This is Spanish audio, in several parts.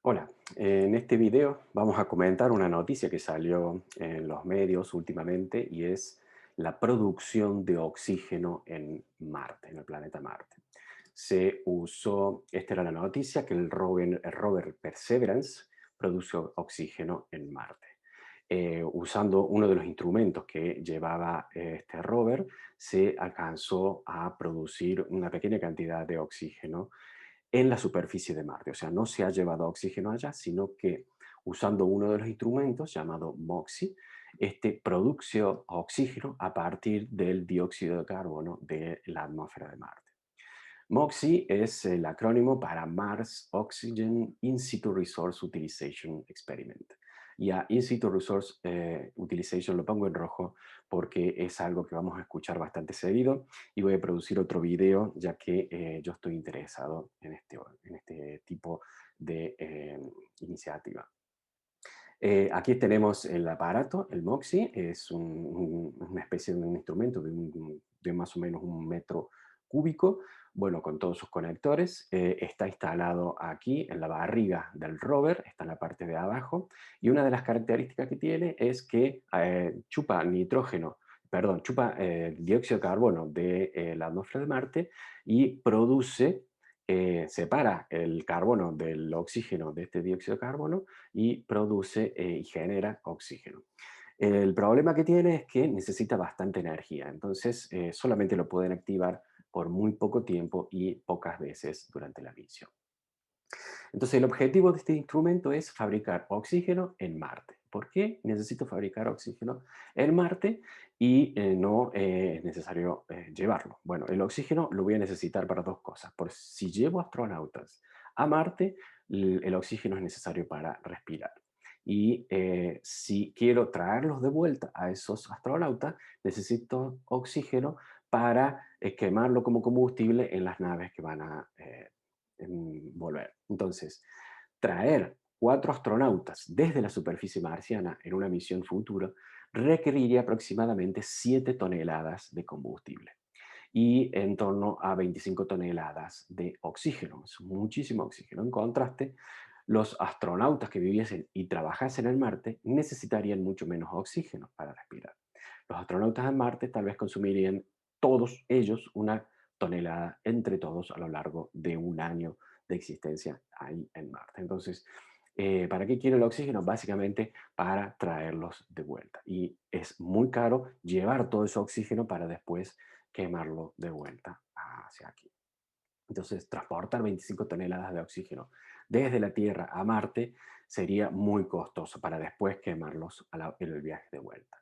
Hola, en este video vamos a comentar una noticia que salió en los medios últimamente y es la producción de oxígeno en Marte, en el planeta Marte. Esta era la noticia, que el rover Perseverance produce oxígeno en Marte. Usando uno de los instrumentos que llevaba este rover, se alcanzó a producir una pequeña cantidad de oxígeno en la superficie de Marte. O sea, no se ha llevado oxígeno allá, sino que usando uno de los instrumentos llamado MOXIE, este produce oxígeno a partir del dióxido de carbono de la atmósfera de Marte. MOXIE es el acrónimo para Mars Oxygen In Situ Resource Utilization Experiment. Y a In Situ Resource Utilization lo pongo en rojo porque es algo que vamos a escuchar bastante seguido y voy a producir otro video ya que yo estoy interesado en este tipo de iniciativa. Aquí tenemos el aparato, el MOXIE, es una especie de un instrumento de más o menos 1 metro cúbico, bueno, con todos sus conectores. Está instalado aquí en la barriga del rover, está en la parte de abajo, y una de las características que tiene es que chupa nitrógeno, perdón, chupa dióxido de carbono de la atmósfera de Marte y separa el carbono del oxígeno de este dióxido de carbono y produce y genera oxígeno. El problema que tiene es que necesita bastante energía, entonces solamente lo pueden activar por muy poco tiempo y pocas veces durante la misión. Entonces el objetivo de este instrumento es fabricar oxígeno en Marte. ¿Por qué necesito fabricar oxígeno en Marte y no es necesario llevarlo? Bueno, el oxígeno lo voy a necesitar para dos cosas. Por si llevo astronautas a Marte, el oxígeno es necesario para respirar. Y si quiero traerlos de vuelta a esos astronautas, necesito oxígeno para quemarlo como combustible en las naves que van a volver. Entonces, traer 4 astronautas desde la superficie marciana en una misión futura requeriría aproximadamente 7 toneladas de combustible y en torno a 25 toneladas de oxígeno. Es muchísimo oxígeno. En contraste, los astronautas que viviesen y trabajasen en Marte necesitarían mucho menos oxígeno para respirar. Los astronautas en Marte tal vez consumirían todos ellos 1 tonelada entre todos a lo largo de un año de existencia ahí en Marte. Entonces, ¿para qué quiero el oxígeno? Básicamente para traerlos de vuelta. Y es muy caro llevar todo ese oxígeno para después quemarlo de vuelta hacia aquí. Entonces, transportar 25 toneladas de oxígeno desde la Tierra a Marte sería muy costoso para después quemarlos en el viaje de vuelta.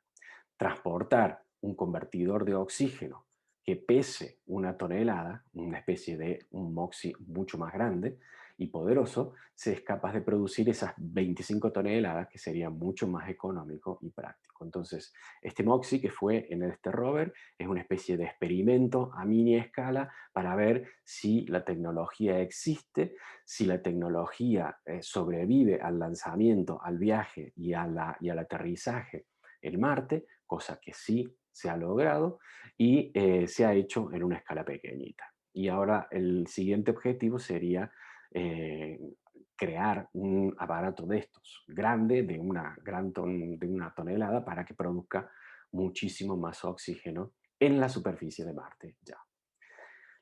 Transportar un convertidor de oxígeno que pese 1 tonelada, una especie de un MOXIE mucho más grande y poderoso, se es capaz de producir esas 25 toneladas, que sería mucho más económico y práctico. Entonces, este MOXIE que fue en este rover es una especie de experimento a mini escala para ver si la tecnología existe, si la tecnología sobrevive al lanzamiento, al viaje y al aterrizaje en Marte, cosa que sí se ha logrado y se ha hecho en una escala pequeñita. Y ahora el siguiente objetivo sería eh, crear un aparato de estos, grande, de 1 tonelada, para que produzca muchísimo más oxígeno en la superficie de Marte ya.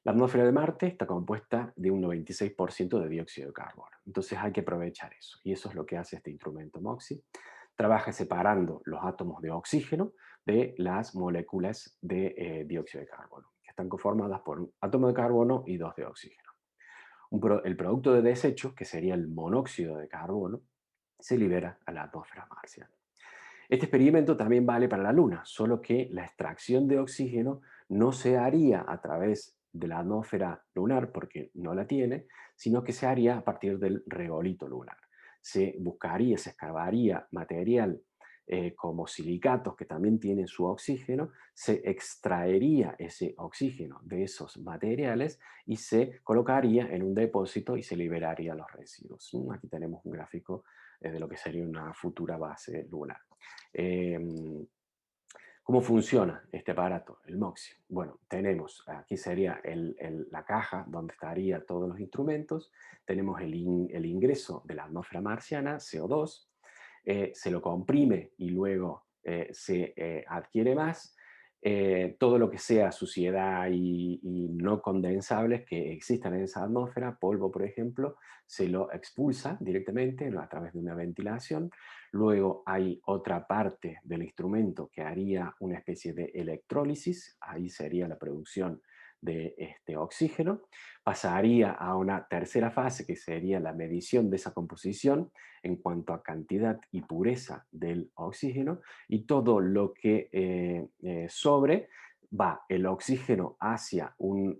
La atmósfera de Marte está compuesta de un 96% de dióxido de carbono, entonces hay que aprovechar eso, y eso es lo que hace este instrumento MOXIE. Trabaja separando los átomos de oxígeno de las moléculas de dióxido de carbono, que están conformadas por un átomo de carbono y dos de oxígeno. El producto de desecho, que sería el monóxido de carbono, se libera a la atmósfera marciana. Este experimento también vale para la Luna, solo que la extracción de oxígeno no se haría a través de la atmósfera lunar, porque no la tiene, sino que se haría a partir del regolito lunar. Se excavaría material como silicatos que también tienen su oxígeno, se extraería ese oxígeno de esos materiales y se colocaría en un depósito y se liberaría los residuos. Aquí tenemos un gráfico de lo que sería una futura base lunar. Eh, ¿Cómo funciona este aparato, el MOXIE? Bueno, tenemos, aquí sería la caja donde estarían todos los instrumentos, tenemos el ingreso de la atmósfera marciana, CO2, se lo comprime y luego se adquiere más. Todo lo que sea suciedad y no condensables que existan en esa atmósfera, polvo por ejemplo, se lo expulsa directamente a través de una ventilación. Luego hay otra parte del instrumento que haría una especie de electrólisis, ahí sería la producción de este oxígeno. Pasaría a una tercera fase que sería la medición de esa composición en cuanto a cantidad y pureza del oxígeno, y todo lo que sobre va el oxígeno hacia un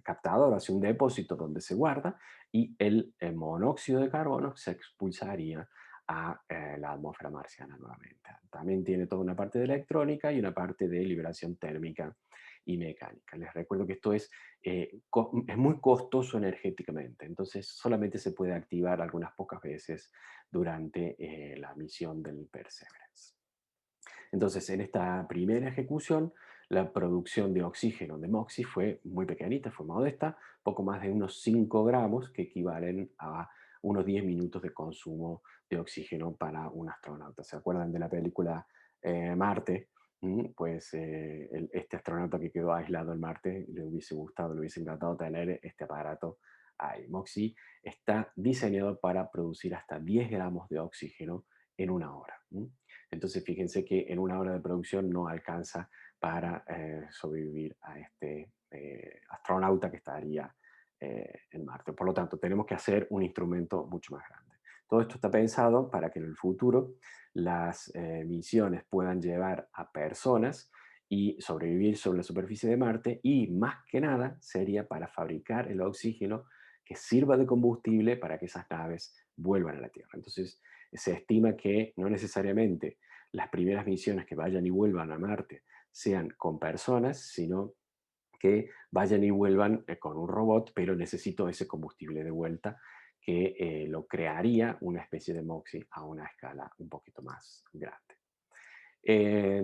captador, hacia un depósito donde se guarda, y el monóxido de carbono se expulsaría a la atmósfera marciana nuevamente. También tiene toda una parte de electrónica y una parte de liberación térmica y mecánica. Les recuerdo que esto es muy costoso energéticamente, entonces solamente se puede activar algunas pocas veces durante la misión del Perseverance. Entonces, en esta primera ejecución, la producción de oxígeno de MOXIE fue muy pequeñita, fue modesta, poco más de unos 5 gramos, que equivalen a unos 10 minutos de consumo de oxígeno para un astronauta. ¿Se acuerdan de la película Marte? Pues este astronauta que quedó aislado en Marte le hubiese gustado, le hubiese encantado tener este aparato ahí. MOXIE está diseñado para producir hasta 10 gramos de oxígeno en una hora. Entonces, fíjense que en una hora de producción no alcanza para sobrevivir a este astronauta que estaría en Marte. Por lo tanto, tenemos que hacer un instrumento mucho más grande. Todo esto está pensado para que en el futuro las misiones puedan llevar a personas y sobrevivir sobre la superficie de Marte, y más que nada sería para fabricar el oxígeno que sirva de combustible para que esas naves vuelvan a la Tierra. Entonces, se estima que no necesariamente las primeras misiones que vayan y vuelvan a Marte sean con personas, sino que vayan y vuelvan con un robot, pero necesito ese combustible de vuelta que lo crearía una especie de MOXIE a una escala un poquito más grande.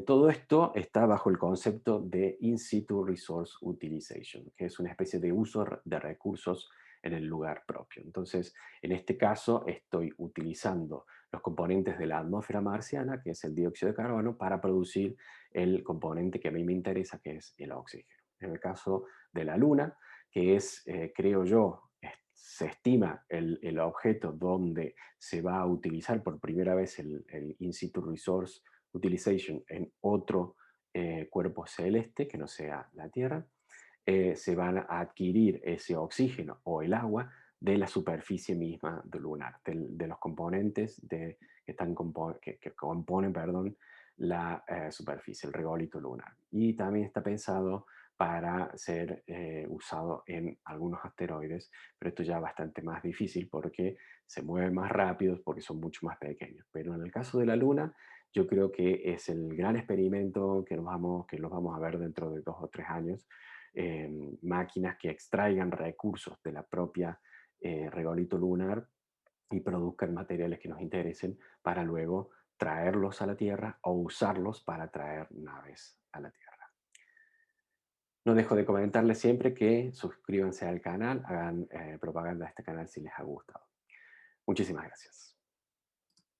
Todo esto está bajo el concepto de In Situ Resource Utilization, que es una especie de uso de recursos en el lugar propio. Entonces, en este caso, estoy utilizando los componentes de la atmósfera marciana, que es el dióxido de carbono, para producir el componente que a mí me interesa, que es el oxígeno. En el caso de la Luna, que es, creo yo, se estima el objeto donde se va a utilizar por primera vez el In Situ Resource Utilization en otro cuerpo celeste que no sea la Tierra, se van a adquirir ese oxígeno o el agua de la superficie misma del lunar, de los componentes que componen, perdón, la superficie, el regolito lunar. Y también está pensado para ser usado en algunos asteroides, pero esto ya es bastante más difícil porque se mueven más rápidos, porque son mucho más pequeños. Pero en el caso de la Luna, yo creo que es el gran experimento que nos vamos a ver dentro de 2 o 3 años, máquinas que extraigan recursos de la propia regolito lunar y produzcan materiales que nos interesen para luego traerlos a la Tierra o usarlos para traer naves a la Tierra. No dejo de comentarles siempre que suscríbanse al canal, hagan propaganda a este canal si les ha gustado. Muchísimas gracias.